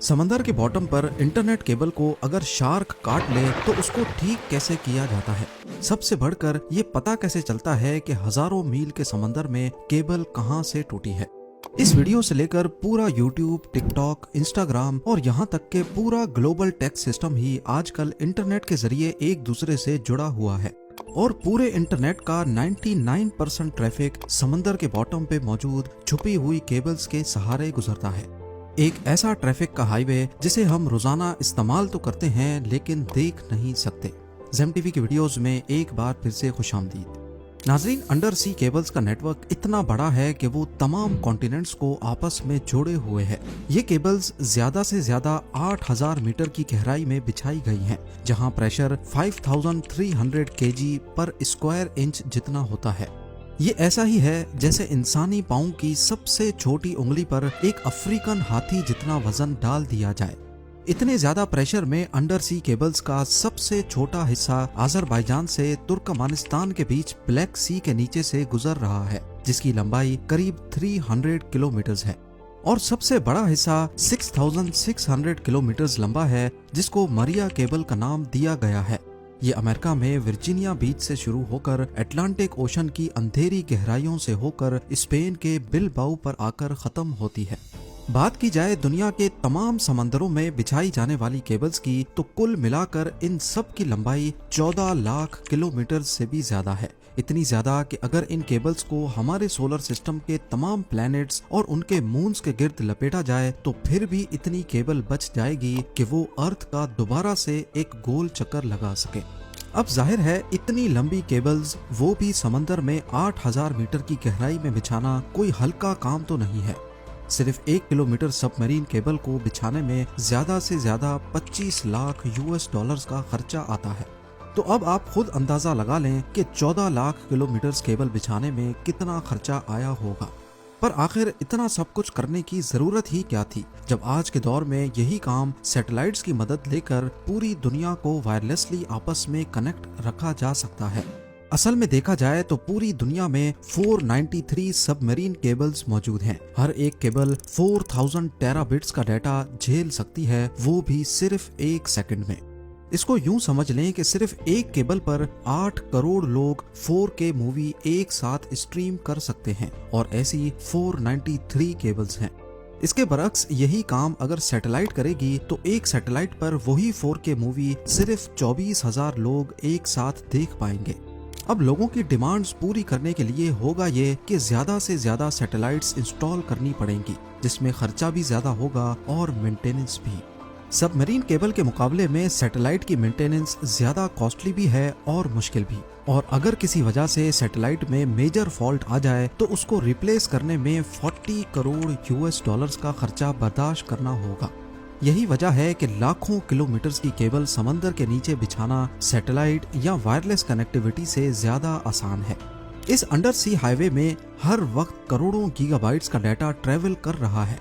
समंदर के बॉटम पर इंटरनेट केबल को अगर शार्क काट ले तो उसको ठीक कैसे किया जाता है। सबसे बढ़कर ये पता कैसे चलता है कि हजारों मील के समंदर में केबल कहां से टूटी है। इस वीडियो से लेकर पूरा यूट्यूब, टिकटॉक, इंस्टाग्राम और यहाँ तक के पूरा ग्लोबल टेक सिस्टम ही आजकल इंटरनेट के जरिए एक दूसरे से जुड़ा हुआ है और पूरे इंटरनेट का 99% ट्रैफिक समंदर के बॉटम पे मौजूद छुपी हुई केबल्स के सहारे गुजरता है। एक ऐसा ट्रैफिक का हाईवे जिसे हम रोजाना इस्तेमाल तो करते हैं लेकिन देख नहीं सकते। ज़ेम टीवी की वीडियोस में एक बार फिर से खुशामदीद। नाजरीन, अंडर सी केबल्स का नेटवर्क इतना बड़ा है कि वो तमाम कॉन्टिनेंट्स को आपस में जोड़े हुए है। ये केबल्स ज्यादा से ज्यादा 8000 मीटर की गहराई में बिछाई गई हैं, जहां प्रेशर 5300 kg पर स्क्वायर इंच जितना होता है। ये ऐसा ही है जैसे इंसानी पाँव की सबसे छोटी उंगली पर एक अफ्रीकन हाथी जितना वजन डाल दिया जाए। इतने ज्यादा प्रेशर में अंडर सी केबल्स का सबसे छोटा हिस्सा अजरबैजान से तुर्कमानिस्तान के बीच ब्लैक सी के नीचे से गुजर रहा है, जिसकी लंबाई करीब 300 किलोमीटर है और सबसे बड़ा हिस्सा 6600 किलोमीटर लंबा है, जिसको मरिया केबल का नाम दिया गया है। ये अमेरिका में वर्जीनिया बीच से शुरू होकर अटलांटिक ओशन की अंधेरी गहराइयों से होकर स्पेन के बिलबाओ पर आकर खत्म होती है। बात की जाए दुनिया के तमाम समंदरों में बिछाई जाने वाली केबल्स की, तो कुल मिलाकर इन सब की लंबाई 14 लाख किलोमीटर से भी ज्यादा है। इतनी ज्यादा कि अगर इन केबल्स को हमारे सोलर सिस्टम के तमाम प्लैनेट्स और उनके मून्स के गिर्द लपेटा जाए तो फिर भी इतनी केबल बच जाएगी कि वो अर्थ का दोबारा से एक गोल चक्कर लगा सके। अब जाहिर है इतनी लंबी केबल्स, वो भी समंदर में 8000 मीटर की गहराई में बिछाना कोई हल्का काम तो नहीं है। सिर्फ 1 किलोमीटर सबमरीन केबल को बिछाने में ज्यादा से ज्यादा 25 लाख US का खर्चा आता है। तो अब आप खुद अंदाजा लगा लें कि 14 लाख किलोमीटर केबल बिछाने में कितना खर्चा आया होगा। पर आखिर इतना सब कुछ करने की जरूरत ही क्या थी, जब आज के दौर में यही काम सैटेलाइट्स की मदद लेकर पूरी दुनिया को वायरलेसली आपस में कनेक्ट रखा जा सकता है। असल में देखा जाए तो पूरी दुनिया में 493 सबमरीन केबल्स मौजूद हैं। हर एक केबल 4000 टेराबिट्स का डाटा झेल सकती है, वो भी सिर्फ 1 सेकंड में। इसको यूं समझ लें कि सिर्फ एक केबल पर 8 करोड़ लोग 4K मूवी एक साथ स्ट्रीम कर सकते हैं और ऐसी 493 केबल्स हैं। इसके बरक्स यही काम अगर सैटेलाइट करेगी तो एक सैटेलाइट पर वही 4K मूवी सिर्फ 24,000 लोग एक साथ देख पाएंगे। अब लोगों की डिमांड्स पूरी करने के लिए होगा ये कि ज्यादा से ज्यादा सैटेलाइट्स इंस्टॉल करनी पड़ेंगी, जिसमें खर्चा भी ज्यादा होगा और मेंटेनेंस भी। सबमरीन केबल के मुकाबले में सैटेलाइट की मेंटेनेंस ज्यादा कॉस्टली भी है और मुश्किल भी, और अगर किसी वजह से सैटेलाइट में मेजर फॉल्ट आ जाए तो उसको रिप्लेस करने में 40 करोड़ US का खर्चा बर्दाश्त करना होगा। यही वजह है कि लाखों किलोमीटर्स की केबल समंदर के नीचे बिछाना सैटेलाइट या वायरलेस कनेक्टिविटी से ज्यादा आसान है। इस अंडर सी हाईवे में हर वक्त करोड़ों गीगाबाइट्स का डाटा ट्रेवल कर रहा है।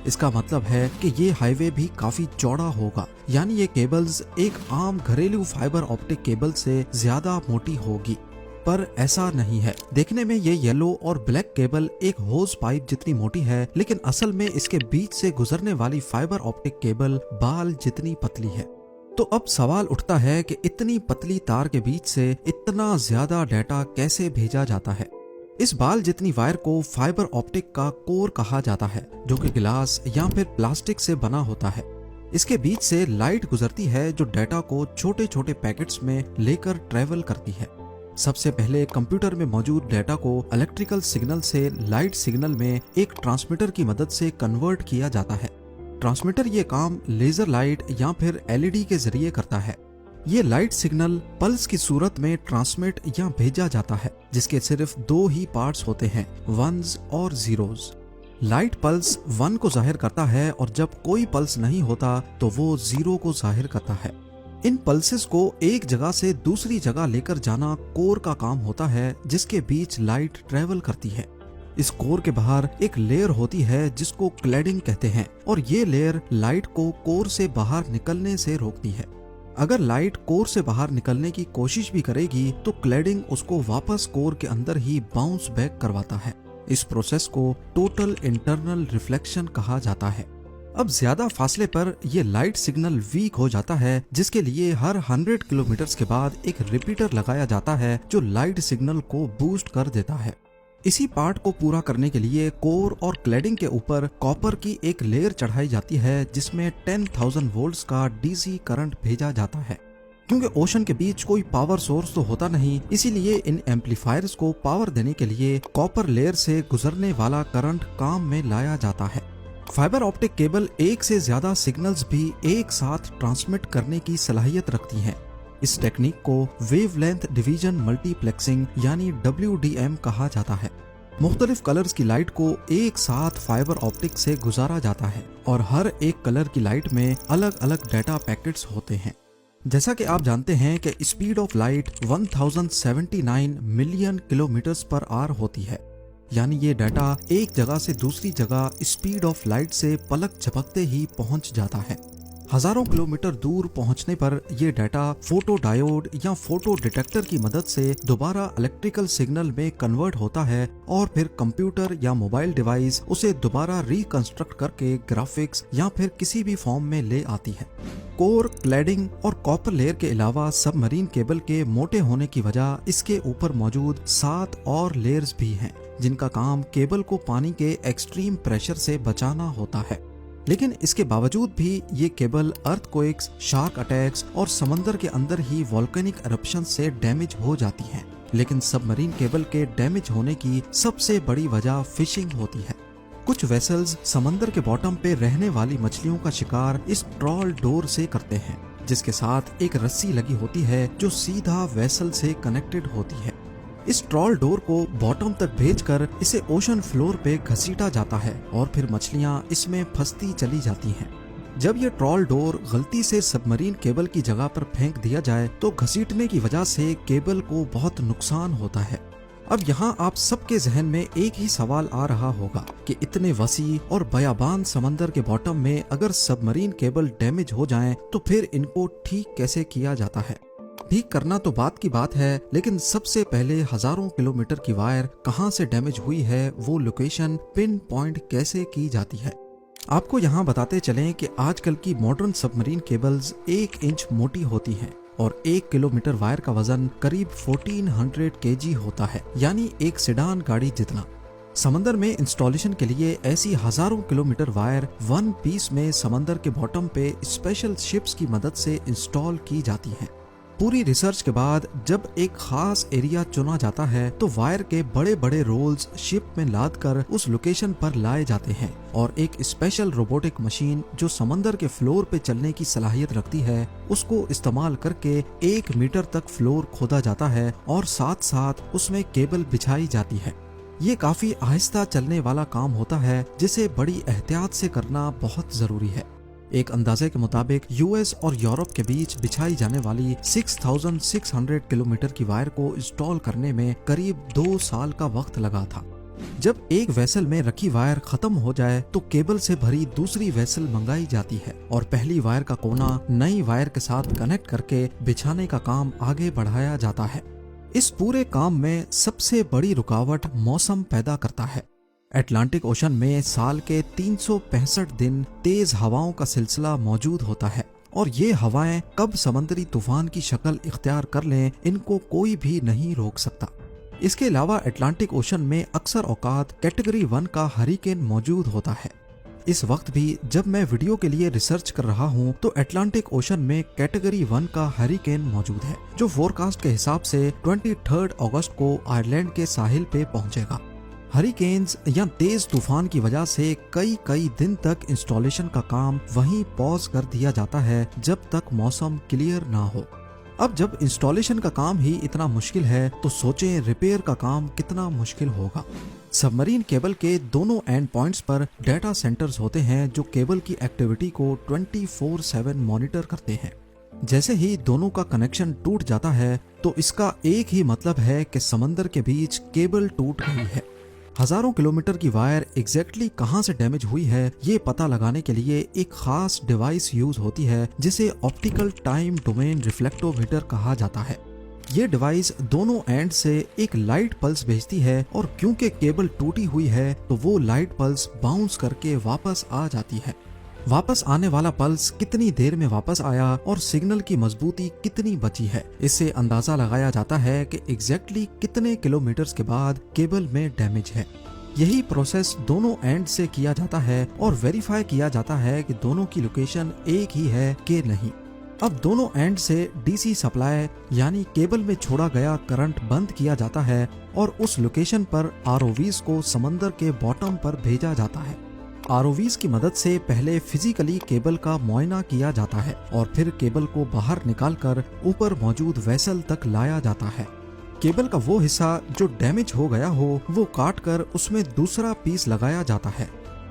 इसका मतलब है कि ये हाईवे भी काफी चौड़ा होगा, यानी ये केबल्स एक आम घरेलू फाइबर ऑप्टिक केबल से ज्यादा मोटी होगी। पर ऐसा नहीं है। देखने में ये येलो और ब्लैक केबल एक होज पाइप जितनी मोटी है, लेकिन असल में इसके बीच से गुजरने वाली फाइबर ऑप्टिक केबल बाल जितनी पतली है। तो अब सवाल उठता है कि इतनी पतली तार के बीच से इतना ज्यादा डाटा कैसे भेजा जाता है। इस बाल जितनी वायर को फाइबर ऑप्टिक का कोर कहा जाता है, जो कि गिलास या फिर प्लास्टिक से बना होता है। इसके बीच से लाइट गुजरती है जो डाटा को छोटे छोटे पैकेट्स में लेकर ट्रेवल करती है। सबसे पहले कंप्यूटर में मौजूद डाटा को इलेक्ट्रिकल सिग्नल से लाइट सिग्नल में एक ट्रांसमीटर की मदद से कन्वर्ट किया जाता है। ट्रांसमीटर ये काम लेजर लाइट या फिर LED के जरिए करता है। ये लाइट सिग्नल पल्स की सूरत में ट्रांसमिट या भेजा जाता है, जिसके सिर्फ 2 ही पार्ट्स होते हैं, वंस और जीरोस। लाइट पल्स 1 को जाहिर करता है और जब कोई पल्स नहीं होता तो वो 0 को जाहिर करता है। इन पल्सेस को एक जगह से दूसरी जगह लेकर जाना कोर का काम होता है, जिसके बीच लाइट ट्रेवल करती है। इस कोर के बाहर एक लेयर होती है जिसको क्लैडिंग कहते हैं, और ये लेयर लाइट को कोर से बाहर निकलने से रोकती है। अगर लाइट कोर से बाहर निकलने की कोशिश भी करेगी तो क्लैडिंग उसको वापस कोर के अंदर ही बाउंस बैक करवाता है। इस प्रोसेस को टोटल इंटरनल रिफ्लेक्शन कहा जाता है। अब ज्यादा फासले पर ये लाइट सिग्नल वीक हो जाता है, जिसके लिए हर 100 किलोमीटर के बाद एक रिपीटर लगाया जाता है जो लाइट सिग्नल को बूस्ट कर देता है। इसी पार्ट को पूरा करने के लिए कोर और क्लैडिंग के ऊपर कॉपर की एक लेयर चढ़ाई जाती है, जिसमें 10,000 वोल्ट्स का डीसी करंट भेजा जाता है। क्योंकि ओशन के बीच कोई पावर सोर्स तो होता नहीं, इसीलिए इन एम्पलीफायर्स को पावर देने के लिए कॉपर लेयर से गुजरने वाला करंट काम में लाया जाता है। फाइबर ऑप्टिक केबल एक से ज्यादा सिग्नल्स भी एक साथ ट्रांसमिट करने की सलाहियत रखती हैं। इस टेक्निक को वेवलेंथ डिवीजन मल्टीप्लेक्सिंग यानी WDM कहा जाता है। मुख्तलिफ कलर्स की लाइट को एक साथ फाइबर ऑप्टिक से गुजारा जाता है और हर एक कलर की लाइट में अलग अलग डाटा पैकेट्स होते हैं। जैसा कि आप जानते हैं कि speed of light 1079 million kilometres per hour होती है, यानी ये डाटा एक जगह से दूसरी जगह स्पीड ऑफ लाइट से पलक झपकते ही पहुंच जाता है। हजारों किलोमीटर दूर पहुंचने पर यह डाटा फोटो डायोड या फोटो डिटेक्टर की मदद से दोबारा इलेक्ट्रिकल सिग्नल में कन्वर्ट होता है और फिर कंप्यूटर या मोबाइल डिवाइस उसे दोबारा रिकंस्ट्रक्ट करके ग्राफिक्स या फिर किसी भी फॉर्म में ले आती है। कोर, क्लैडिंग और कॉपर लेयर के अलावा सबमरीन केबल के मोटे होने की वजह इसके ऊपर मौजूद 7 और लेयर्स भी हैं, जिनका काम केबल को पानी के एक्सट्रीम प्रेशर से बचाना होता है। लेकिन इसके बावजूद भी ये केबल अर्थक्वेक्स, शार्क अटैक्स और समंदर के अंदर ही वोल्केनिक एरप्शन से डैमेज हो जाती हैं। लेकिन सबमरीन केबल के डैमेज होने की सबसे बड़ी वजह फिशिंग होती है। कुछ वेसल्स समंदर के बॉटम पे रहने वाली मछलियों का शिकार इस ट्रॉल डोर से करते हैं, जिसके साथ एक रस्सी लगी होती है जो सीधा वेसल से कनेक्टेड होती है। इस ट्रॉल डोर को बॉटम तक भेजकर इसे ओशन फ्लोर पे घसीटा जाता है और फिर मछलियां इसमें फंसती चली जाती हैं। जब ये ट्रॉल डोर गलती से सबमरीन केबल की जगह पर फेंक दिया जाए तो घसीटने की वजह से केबल को बहुत नुकसान होता है। अब यहाँ आप सबके जहन में एक ही सवाल आ रहा होगा कि इतने वसी और बयाबान समंदर के बॉटम में अगर सबमरीन केबल डैमेज हो जाएं तो फिर इनको ठीक कैसे किया जाता है। ठीक करना तो बात की बात है, लेकिन सबसे पहले हजारों किलोमीटर की वायर कहां से डैमेज हुई है वो लोकेशन पिन पॉइंट कैसे की जाती है। आपको यहाँ बताते चलें कि आजकल की मॉडर्न सबमरीन केबल्स 1 इंच मोटी होती हैं और 1 किलोमीटर वायर का वजन करीब 1400 kg होता है, यानी एक सेडान गाड़ी जितना। समंदर में इंस्टॉलेशन के लिए ऐसी हजारों किलोमीटर वायर वन पीस में समंदर के बॉटम पे स्पेशल शिप्स की मदद से इंस्टॉल की जाती हैं। पूरी रिसर्च के बाद जब एक खास एरिया चुना जाता है तो वायर के बड़े बड़े रोल्स शिप में लाद कर उस लोकेशन पर लाए जाते हैं और एक स्पेशल रोबोटिक मशीन जो समंदर के फ्लोर पे चलने की सलाहियत रखती है उसको इस्तेमाल करके 1 मीटर तक फ्लोर खोदा जाता है और साथ साथ उसमें केबल बिछाई जाती है। ये काफी आहिस्ता चलने वाला काम होता है जिसे बड़ी एहतियात से करना बहुत जरूरी है। एक अंदाजे के मुताबिक यूएस और यूरोप के बीच बिछाई जाने वाली 6600 किलोमीटर की वायर को इंस्टॉल करने में करीब 2 साल का वक्त लगा था। जब एक वेसल में रखी वायर खत्म हो जाए तो केबल से भरी दूसरी वेसल मंगाई जाती है और पहली वायर का कोना नई वायर के साथ कनेक्ट करके बिछाने का काम आगे बढ़ाया जाता है। इस पूरे काम में सबसे बड़ी रुकावट मौसम पैदा करता है। अटलांटिक ओशन में साल के 365 दिन तेज हवाओं का सिलसिला मौजूद होता है और ये हवाएं कब समंदरी तूफान की शक्ल इख्तियार कर लें इनको कोई भी नहीं रोक सकता। इसके अलावा अटलांटिक ओशन में अक्सर औकात कैटेगरी 1 का हरिकेन मौजूद होता है। इस वक्त भी जब मैं वीडियो के लिए रिसर्च कर रहा हूँ तो अटलांटिक ओशन में कैटेगरी 1 का हरिकेन मौजूद है जो फोरकास्ट के हिसाब से 23 अगस्त को आयरलैंड के साहिल पे पहुंचेगा। हरिकेन्स या तेज तूफान की वजह से कई दिन तक इंस्टॉलेशन का काम वहीं पॉज कर दिया जाता है जब तक मौसम क्लियर ना हो। अब जब इंस्टॉलेशन का काम ही इतना मुश्किल है तो सोचें रिपेयर का काम कितना मुश्किल होगा। सबमरीन केबल के दोनों एंड पॉइंट्स पर डाटा सेंटर्स होते हैं जो केबल की एक्टिविटी को 24/7 मॉनिटर करते हैं। जैसे ही दोनों का कनेक्शन टूट जाता है तो इसका एक ही मतलब है कि समंदर के बीच केबल टूट गई है। हजारों किलोमीटर की वायर एग्जैक्टली कहां से डैमेज हुई है ये पता लगाने के लिए एक खास डिवाइस यूज होती है जिसे ऑप्टिकल टाइम डोमेन रिफ्लेक्टोमीटर कहा जाता है। ये डिवाइस दोनों एंड से एक लाइट पल्स भेजती है और क्योंकि केबल टूटी हुई है तो वो लाइट पल्स बाउंस करके वापस आ जाती है। वापस आने वाला पल्स कितनी देर में वापस आया और सिग्नल की मजबूती कितनी बची है, इससे अंदाजा लगाया जाता है कि एग्जैक्टली कितने किलोमीटर्स के बाद केबल में डैमेज है। यही प्रोसेस दोनों एंड से किया जाता है और वेरीफाई किया जाता है कि दोनों की लोकेशन एक ही है कि नहीं। अब दोनों एंड से डीसी सप्लाई यानी केबल में छोड़ा गया करंट बंद किया जाता है और उस लोकेशन पर आरओवीज को समंदर के बॉटम पर भेजा जाता है। आरओवीज की मदद से पहले फिजिकली केबल का मुआयना किया जाता है और फिर केबल को बाहर निकालकर ऊपर मौजूद वेसल तक लाया जाता है। केबल का वो हिस्सा जो डैमेज हो गया हो वो काट कर उसमें दूसरा पीस लगाया जाता है।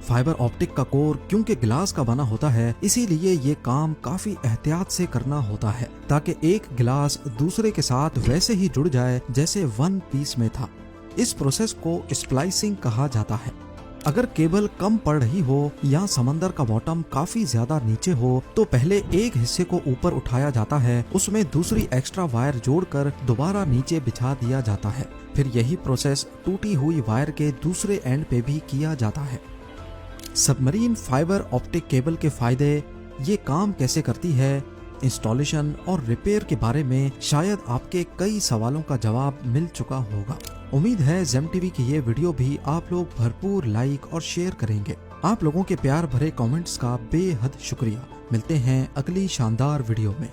फाइबर ऑप्टिक का कोर क्योंकि ग्लास का बना होता है, इसीलिए ये काम काफी एहतियात से करना होता है ताकि एक ग्लास दूसरे के साथ वैसे ही जुड़ जाए जैसे वन पीस में था। इस प्रोसेस को स्प्लाइसिंग कहा जाता है। अगर केबल कम पड़ रही हो या समंदर का बॉटम काफी ज्यादा नीचे हो तो पहले एक हिस्से को ऊपर उठाया जाता है, उसमें दूसरी एक्स्ट्रा वायर जोड़कर दोबारा नीचे बिछा दिया जाता है। फिर यही प्रोसेस टूटी हुई वायर के दूसरे एंड पे भी किया जाता है। सबमरीन फाइबर ऑप्टिक केबल के फायदे, ये काम कैसे करती है, इंस्टॉलेशन और रिपेयर के बारे में शायद आपके कई सवालों का जवाब मिल चुका होगा। उम्मीद है जेम टीवी की ये वीडियो भी आप लोग भरपूर लाइक और शेयर करेंगे। आप लोगों के प्यार भरे कमेंट्स का बेहद शुक्रिया। मिलते हैं अगली शानदार वीडियो में।